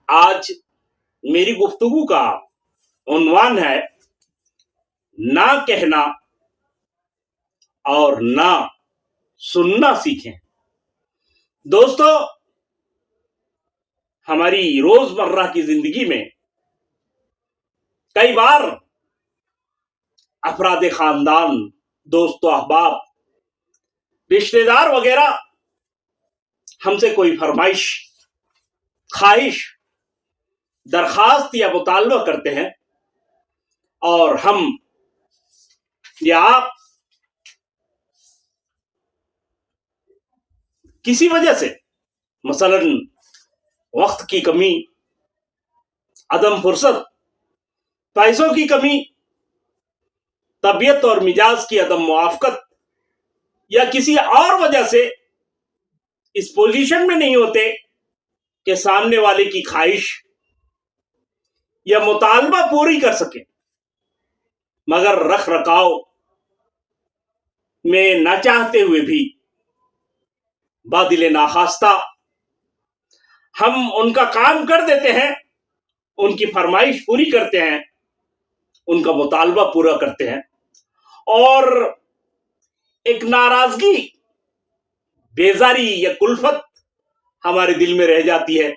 آج میری گفتگو کا عنوان ہے نہ کہنا اور نہ سننا سیکھیں۔ دوستو، ہماری روزمرہ کی زندگی میں کئی بار افراد خاندان، دوست و احباب، رشتہ دار وغیرہ ہم سے کوئی فرمائش، خواہش، درخواست یا مطالبہ کرتے ہیں اور ہم یا آپ کسی وجہ سے، مثلا وقت کی کمی، عدم فرصت، پیسوں کی کمی، طبیعت اور مزاج کی عدم موافقت یا کسی اور وجہ سے اس پوزیشن میں نہیں ہوتے کہ سامنے والے کی خواہش یا مطالبہ پوری کر سکیں، مگر رکھ رکھاؤ میں نہ چاہتے ہوئے بھی بادل ناخواستہ ہم ان کا کام کر دیتے ہیں، ان کی فرمائش پوری کرتے ہیں، ان کا مطالبہ پورا کرتے ہیں، اور ایک ناراضگی، بیزاری یا کلفت ہمارے دل میں رہ جاتی ہے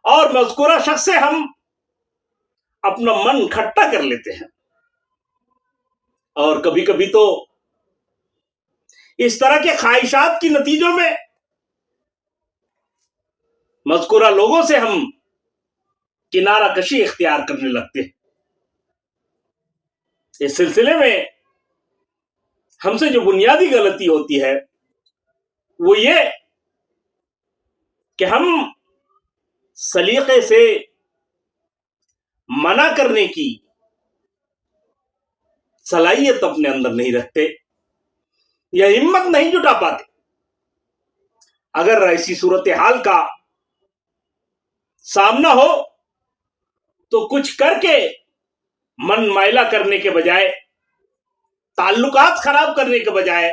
اور مذکورہ شخص سے ہم اپنا من کھٹا کر لیتے ہیں۔ اور کبھی کبھی تو اس طرح کے خواہشات کی نتیجوں میں مذکورہ لوگوں سے ہم کنارہ کشی اختیار کرنے لگتے ہیں۔ اس سلسلے میں ہم سے جو بنیادی غلطی ہوتی ہے وہ یہ کہ ہم سلیقے سے منع کرنے کی صلاحیت اپنے اندر نہیں رکھتے یا ہمت نہیں جٹا پاتے۔ اگر ایسی صورتحال کا سامنا ہو تو کچھ کر کے من میلا کرنے کے بجائے، تعلقات خراب کرنے کے بجائے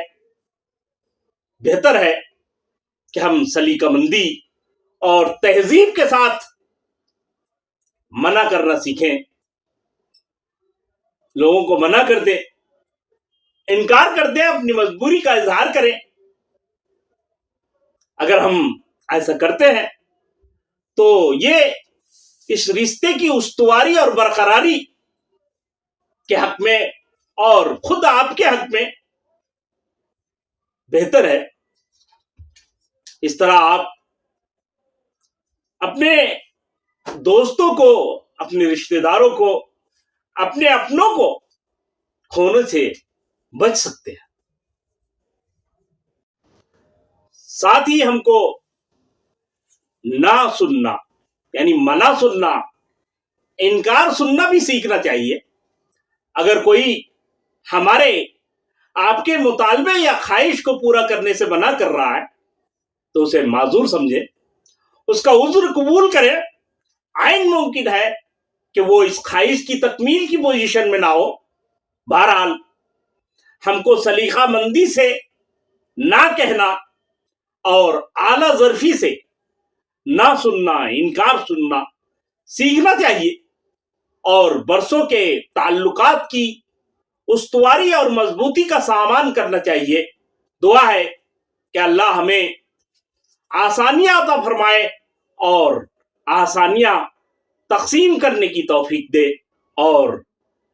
بہتر ہے کہ ہم سلیقہ مندی اور تہذیب کے ساتھ منع کرنا سیکھیں، لوگوں کو منع کر دیں، انکار کر دیں، اپنی مجبوری کا اظہار کریں۔ اگر ہم ایسا کرتے ہیں تو یہ اس رشتے کی استواری اور برقراری کے حق میں اور خود آپ کے حق میں بہتر ہے۔ اس طرح آپ اپنے دوستوں کو، اپنے رشتہ داروں کو، اپنے اپنوں کو کھونے سے بچ سکتے ہیں۔ ساتھ ہی ہم کو نہ سننا یعنی منع سننا، انکار سننا بھی سیکھنا چاہیے۔ اگر کوئی ہمارے آپ کے مطالبے یا خواہش کو پورا کرنے سے منع کر رہا ہے تو اسے معذور سمجھے، اس کا عذر قبول کرے۔ عین ممکن ہے کہ وہ اس خواہش کی تکمیل کی پوزیشن میں نہ ہو۔ بہرحال ہم کو سلیقہ مندی سے نہ کہنا اور اعلیٰ ظرفی سے نہ سننا، انکار سننا سیکھنا چاہیے اور برسوں کے تعلقات کی استواری اور مضبوطی کا سامان کرنا چاہیے۔ دعا ہے کہ اللہ ہمیں آسانیاں عطا فرمائے اور آسانیاں تقسیم کرنے کی توفیق دے اور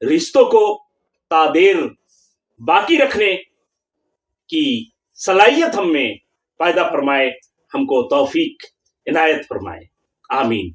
رشتوں کو تا دیر باقی رکھنے کی صلاحیت ہم میں پیدا فرمائے، ہم کو توفیق عنایت فرمائے۔ آمین۔